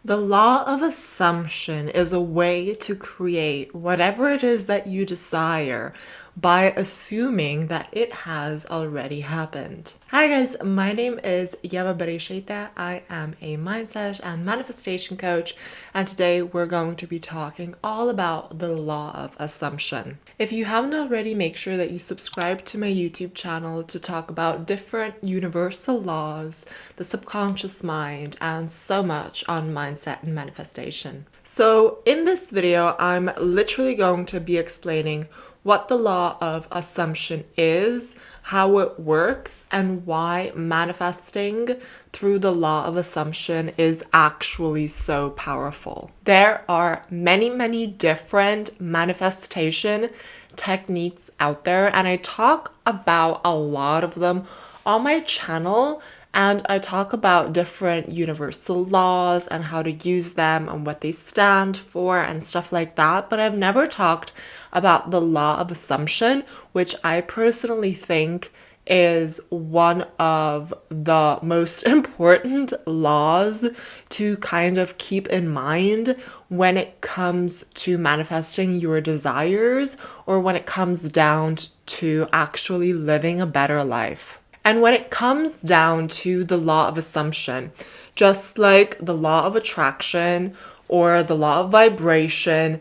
The law of assumption is a way to create whatever it is that you desire by assuming that it has already happened. Hi guys, my name is Ieva Bereisaite. I am a mindset and manifestation coach, and today we're going to be talking all about the law of assumption. If you haven't already, make sure that you subscribe to my YouTube channel to talk about different universal laws, the subconscious mind, and so much on mindset and manifestation. So in this video, I'm literally going to be explaining what the law of assumption is, how it works, and why manifesting through the law of assumption is actually so powerful. There are many different manifestation techniques out there, and I talk about a lot of them on my channel, and I talk about different universal laws and how to use them and what they stand for and stuff like that. But I've never talked about the law of assumption, which I personally think is one of the most important laws to kind of keep in mind when it comes to manifesting your desires or when it comes down to actually living a better life. And when it comes down to the law of assumption, just like the law of attraction or the law of vibration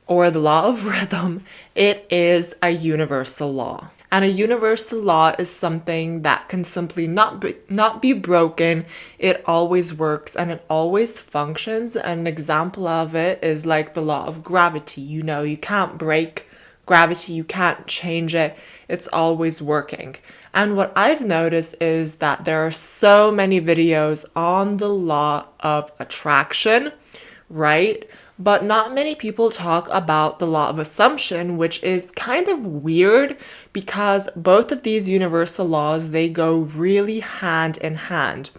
or the law of rhythm, it is a universal law. And a universal law is something that can simply not be broken. It always works and it always functions. And an example of it is like the law of gravity. You know, you can't break gravity, you can't change it, it's always working. And what I've noticed is that there are so many videos on the law of attraction, right? But not many people talk about the law of assumption, which is kind of weird because both of these universal laws, they go really hand in hand.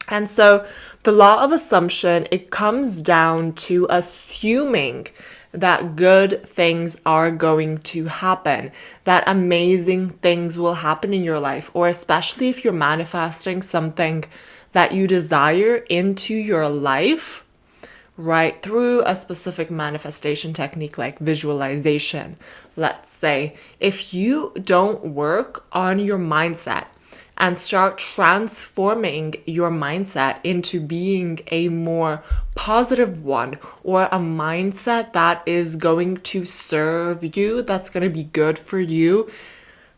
And so the law of assumption, it comes down to assuming that good things are going to happen, that amazing things will happen in your life, or especially if you're manifesting something that you desire into your life, right, through a specific manifestation technique like visualization. Let's say if you don't work on your mindset and start transforming your mindset into being a more positive one, or a mindset that is going to serve you, that's going to be good for you,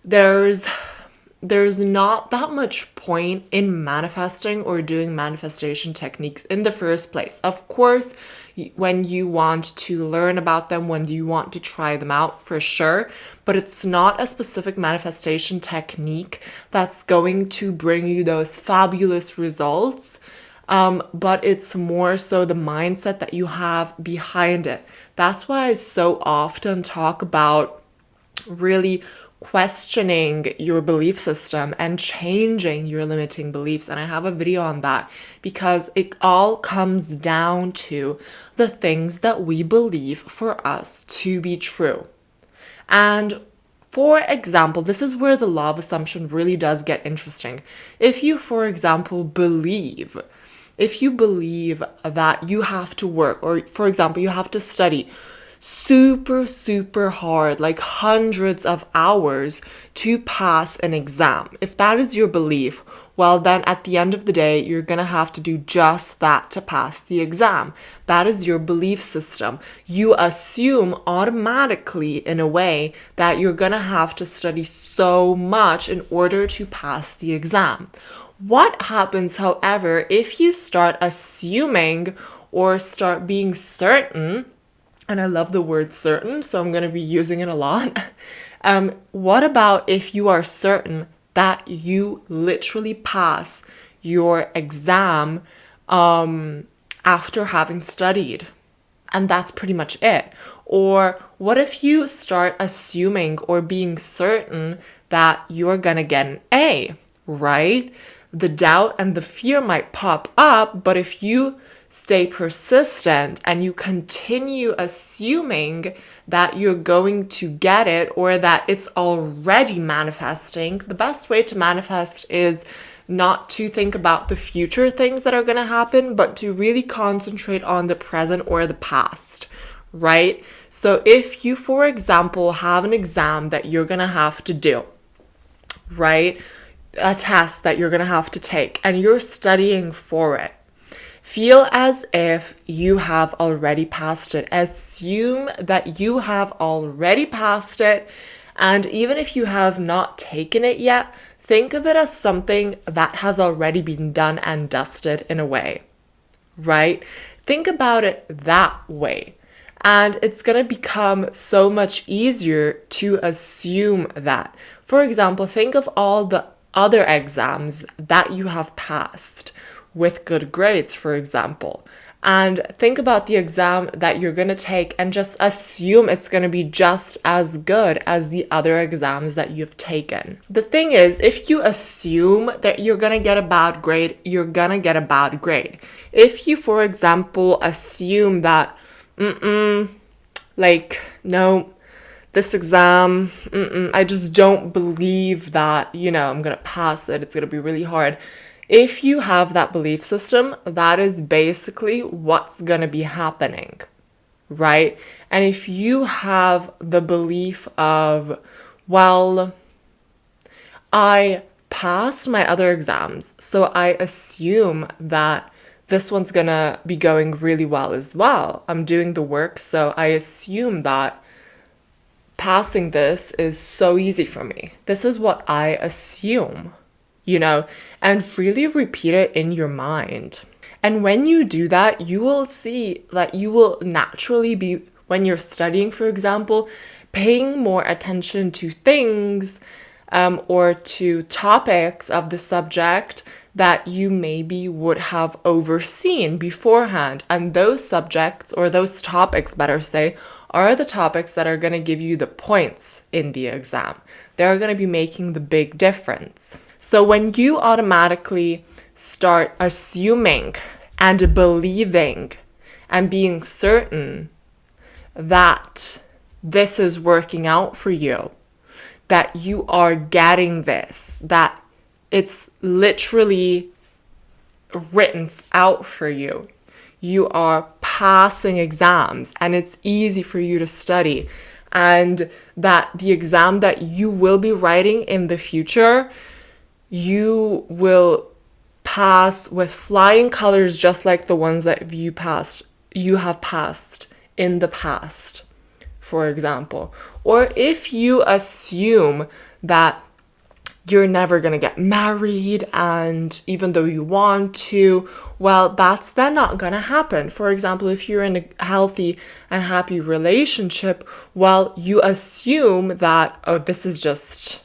there's not that much point in manifesting or doing manifestation techniques in the first place. Of course, when you want to learn about them, when you want to try them out, for sure, but it's not a specific manifestation technique that's going to bring you those fabulous results. But it's more so the mindset that you have behind it. That's why I so often talk about really questioning your belief system and changing your limiting beliefs. And I have a video on that because it all comes down to the things that we believe for us to be true. And for example, this is where the law of assumption really does get interesting. If you, for example, believe that you have to work, or for example, you have to study super hard, like hundreds of hours to pass an exam. If that is your belief, well then at the end of the day, you're gonna have to do just that to pass the exam. That is your belief system. You assume automatically in a way that you're gonna have to study so much in order to pass the exam. What happens, however, if you start assuming or start being certain, and I love the word certain, so I'm going to be using it a lot. What about if you are certain that you literally pass your exam after having studied? And that's pretty much it. Or what if you start assuming or being certain that you're going to get an A, right? The doubt and the fear might pop up, but if you stay persistent and you continue assuming that you're going to get it or that it's already manifesting, the best way to manifest is not to think about the future things that are going to happen, but to really concentrate on the present or the past, right? So if you, for example, have an exam that you're going to have to do, right? A test that you're going to have to take and you're studying for it, feel as if you have already passed it. Assume that you have already passed it. And even if you have not taken it yet, think of it as something that has already been done and dusted in a way, right? Think about it that way. And it's going to become so much easier to assume that. For example, think of all the other exams that you have passed with good grades, for example. And think about the exam that you're going to take and just assume it's going to be just as good as the other exams that you've taken. The thing is, if you assume that you're going to get a bad grade, you're going to get a bad grade. If you, for example, assume that, no, this exam, I just don't believe that, I'm going to pass it. It's going to be really hard. If you have that belief system, that is basically what's going to be happening, right? And if you have the belief of, well, I passed my other exams, so I assume that this one's going to be going really well as well. I'm doing the work, so I assume that passing this is so easy for me. This is what I assume. And really repeat it in your mind. And when you do that, you will see that you will naturally be, when you're studying, for example, paying more attention to things or to topics of the subject that you maybe would have overseen beforehand. And those subjects, or those topics, better say, are the topics that are going to give you the points in the exam. They're going to be making the big difference. So when you automatically start assuming and believing and being certain that this is working out for you, that you are getting this, that it's literally written out for you, you are passing exams and it's easy for you to study, and that the exam that you will be writing in the future, you will pass with flying colors, just like the ones that you have passed in the past, for example. Or if you assume that you're never going to get married, and even though you want to, well, that's then not going to happen. For example, if you're in a healthy and happy relationship, well, you assume that, oh, this is just,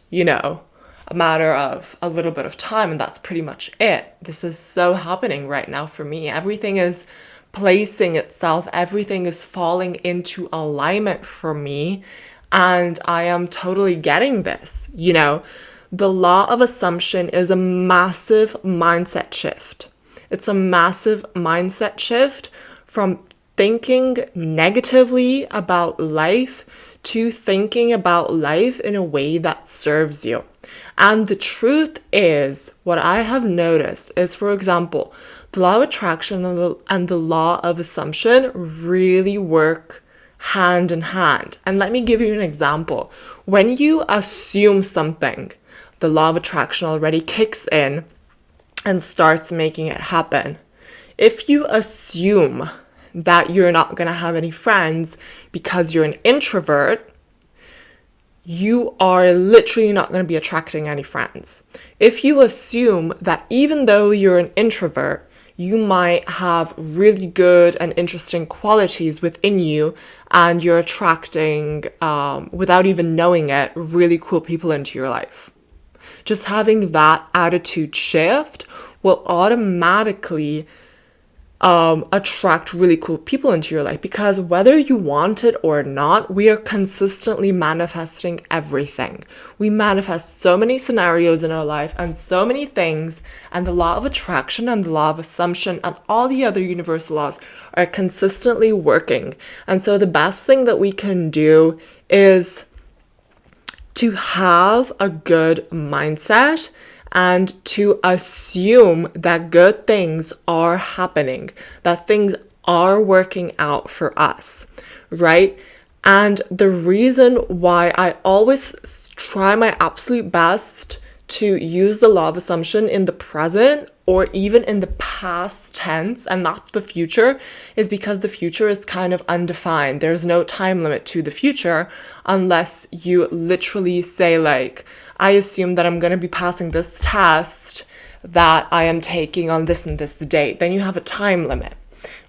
a matter of a little bit of time, and that's pretty much it. This is so happening right now for me. Everything is placing itself, everything is falling into alignment for me, and I am totally getting this, The law of assumption is a massive mindset shift. It's a massive mindset shift from thinking negatively about life to thinking about life in a way that serves you. And the truth is, what I have noticed is, for example, the law of attraction and the law of assumption really work hand in hand. And let me give you an example. When you assume something, the law of attraction already kicks in and starts making it happen. If you assume that you're not going to have any friends because you're an introvert, you are literally not going to be attracting any friends. If you assume that even though you're an introvert, you might have really good and interesting qualities within you, and you're attracting, without even knowing it, really cool people into your life. Just having that attitude shift will automatically attract really cool people into your life, because whether you want it or not, we are consistently manifesting everything. We manifest so many scenarios in our life and so many things, and the law of attraction and the law of assumption and all the other universal laws are consistently working. And so the best thing that we can do is to have a good mindset and to assume that good things are happening, that things are working out for us, right? And the reason why I always try my absolute best to use the law of assumption in the present or even in the past tense and not the future is because the future is kind of undefined. There's no time limit to the future unless you literally say, like, I assume that I'm going to be passing this test that I am taking on this and this date. Then you have a time limit,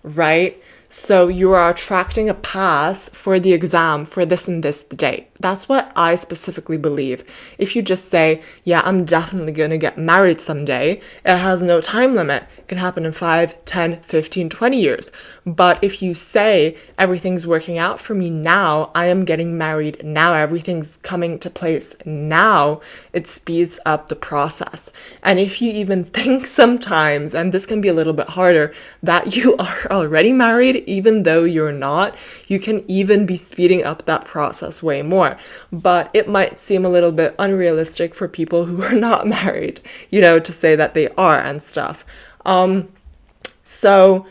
right? So you are attracting a pass for the exam for this and this date. That's what I specifically believe. If you just say, yeah, I'm definitely going to get married someday, it has no time limit. It can happen in 5, 10, 15, 20 years. But if you say, everything's working out for me now, I am getting married now, everything's coming to place now, it speeds up the process. And if you even think sometimes, and this can be a little bit harder, that you are already married, even though you're not, you can even be speeding up that process way more. But it might seem a little bit unrealistic for people who are not married, to say that they are and stuff. So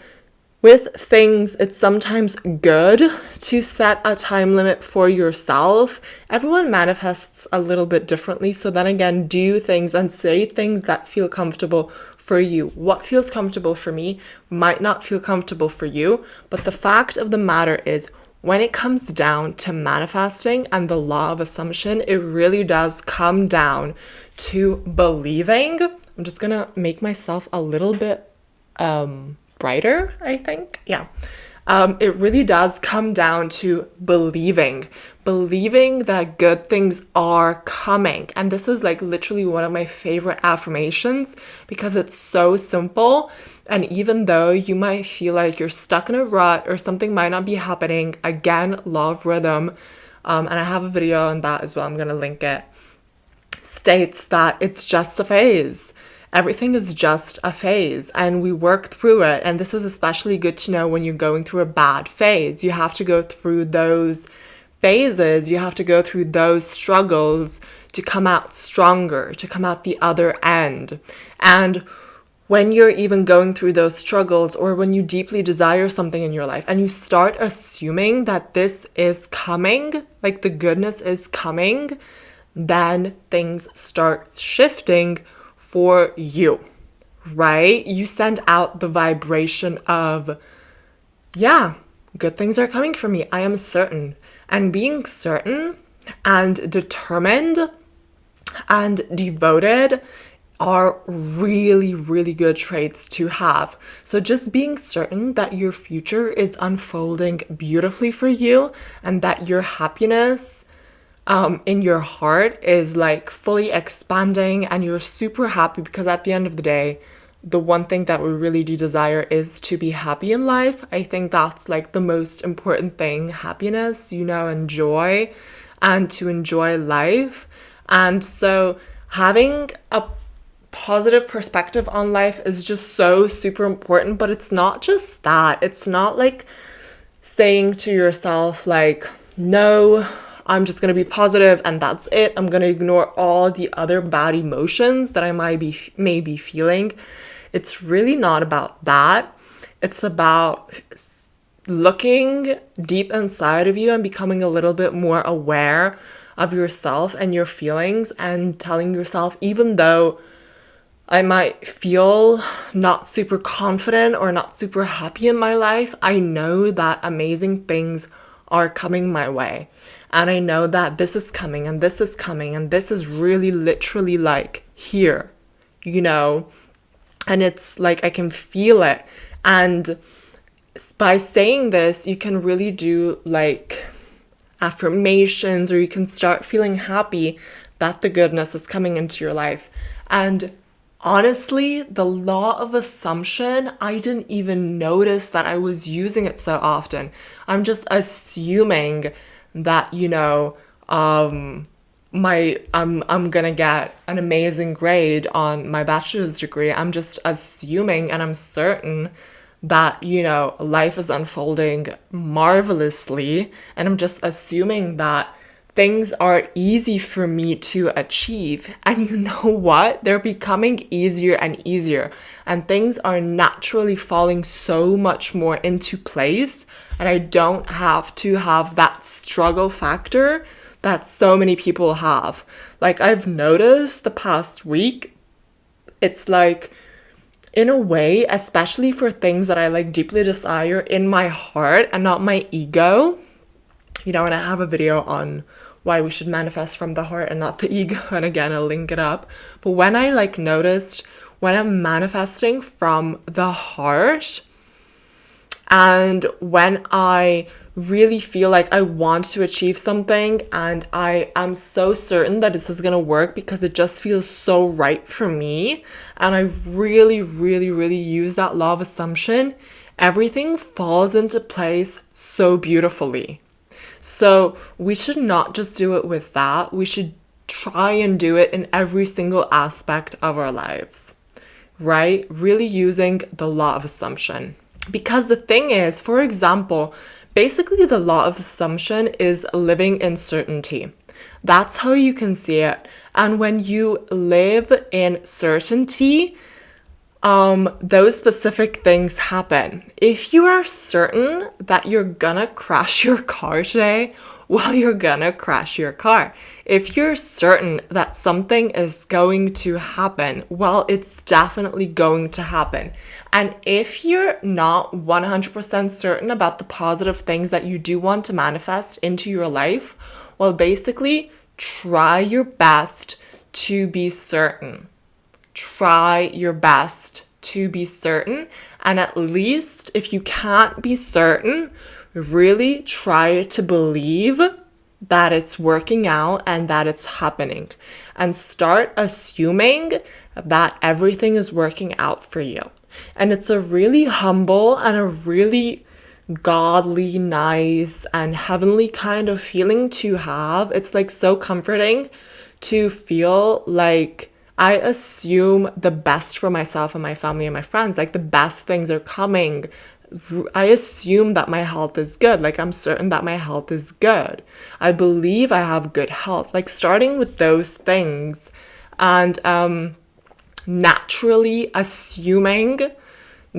with things, it's sometimes good to set a time limit for yourself. Everyone manifests a little bit differently. So then again, do things and say things that feel comfortable for you. What feels comfortable for me might not feel comfortable for you. But the fact of the matter is, when it comes down to manifesting and the law of assumption, it really does come down to believing. I'm just going to make myself a little bit brighter, I think. Yeah. It really does come down to believing that good things are coming. And this is like literally one of my favorite affirmations because it's so simple. And even though you might feel like you're stuck in a rut or something might not be happening, again, law of rhythm, and I have a video on that as well, I'm going to link it, states that it's just a phase. Everything is just a phase and we work through it. And this is especially good to know when you're going through a bad phase. You have to go through those phases. You have to go through those struggles to come out stronger, to come out the other end. And when you're even going through those struggles or when you deeply desire something in your life and you start assuming that this is coming, like the goodness is coming, then things start shifting for you, right? You send out the vibration of, yeah, good things are coming for me. I am certain. And being certain and determined and devoted are really, really good traits to have. So just being certain that your future is unfolding beautifully for you and that your happiness in your heart is like fully expanding and you're super happy, because at the end of the day, the one thing that we really do desire is to be happy in life. I think that's like the most important thing, happiness, and joy, and to enjoy life. And so having a positive perspective on life is just so super important. But it's not just that. It's not like saying to yourself like, no, I'm just going to be positive and that's it. I'm going to ignore all the other bad emotions that I may be feeling. It's really not about that. It's about looking deep inside of you and becoming a little bit more aware of yourself and your feelings and telling yourself, even though I might feel not super confident or not super happy in my life, I know that amazing things are coming my way. And I know that this is coming and this is coming and this is really literally like here, and it's like I can feel it. And by saying this, you can really do like affirmations, or you can start feeling happy that the goodness is coming into your life. And honestly, the law of assumption, I didn't even notice that I was using it so often. I'm just assuming that, I'm gonna get an amazing grade on my bachelor's degree. I'm just assuming and I'm certain that, life is unfolding marvelously. And I'm just assuming that things are easy for me to achieve. And you know what? They're becoming easier and easier. And things are naturally falling so much more into place. And I don't have to have that struggle factor that so many people have. Like, I've noticed the past week, it's like, in a way, especially for things that I like deeply desire in my heart and not my ego. And I have a video on why we should manifest from the heart and not the ego. And again, I'll link it up. But when I noticed when I'm manifesting from the heart and when I really feel like I want to achieve something and I am so certain that this is going to work because it just feels so right for me, and I really, really, really use that law of assumption, everything falls into place so beautifully. So we should not just do it with that. We should try and do it in every single aspect of our lives, right? Really using the law of assumption. Because the thing is, for example, basically the law of assumption is living in certainty. That's how you can see it. And when you live in certainty, those specific things happen. If you are certain that you're gonna crash your car today, well, you're gonna crash your car. If you're certain that something is going to happen, well, it's definitely going to happen. And if you're not 100% certain about the positive things that you do want to manifest into your life, well, basically, try your best to be certain. Try your best to be certain, and at least if you can't be certain, really try to believe that it's working out and that it's happening, and start assuming that everything is working out for you. And it's a really humble and a really godly, nice, and heavenly kind of feeling to have. It's so comforting to feel like I assume the best for myself and my family and my friends. The best things are coming. I assume that my health is good. I'm certain that my health is good. I believe I have good health. Starting with those things and naturally assuming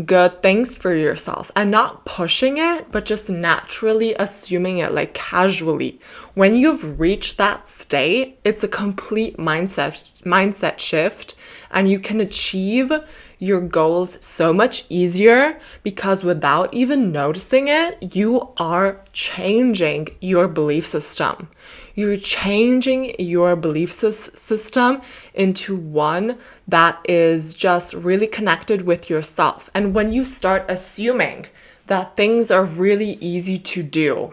good things for yourself and not pushing it, but just naturally assuming it, casually. When you've reached that state, it's a complete mindset shift, and you can achieve your goals so much easier because without even noticing it, you are changing your belief system. You're changing your belief system into one that is just really connected with yourself. And when you start assuming that things are really easy to do,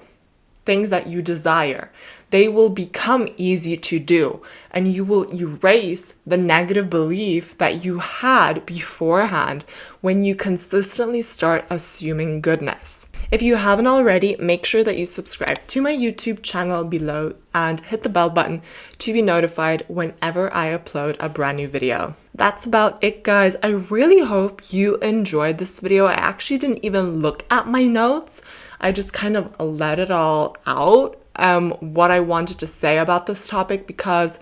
things that you desire, they will become easy to do, and you will erase the negative belief that you had beforehand when you consistently start assuming goodness. If you haven't already, make sure that you subscribe to my YouTube channel below and hit the bell button to be notified whenever I upload a brand new video. That's about it, guys. I really hope you enjoyed this video. I actually didn't even look at my notes. I just kind of let it all out, what I wanted to say about this topic, because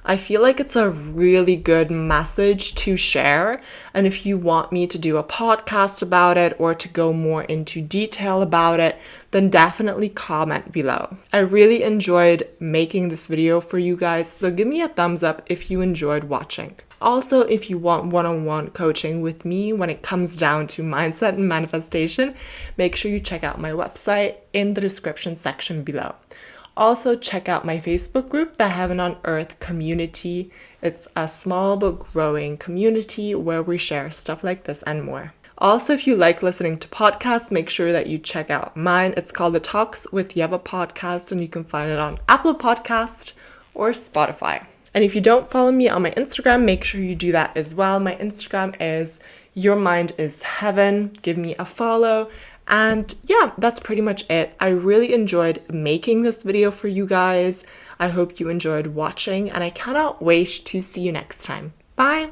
I feel like it's a really good message to share. And if you want me to do a podcast about it or to go more into detail about it, then definitely comment below. I really enjoyed making this video for you guys, so give me a thumbs up if you enjoyed watching. Also, if you want one-on-one coaching with me when it comes down to mindset and manifestation, make sure you check out my website in the description section below. Also, check out my Facebook group, the Heaven on Earth community. It's a small but growing community where we share stuff like this and more. Also, if you like listening to podcasts, make sure that you check out mine. It's called the Talks with Ieva podcast, and you can find it on Apple Podcast or Spotify. And if you don't follow me on my Instagram, make sure you do that as well. My Instagram is Your Mind is Heaven. Give me a follow. And yeah, that's pretty much it. I really enjoyed making this video for you guys. I hope you enjoyed watching, and I cannot wait to see you next time. Bye!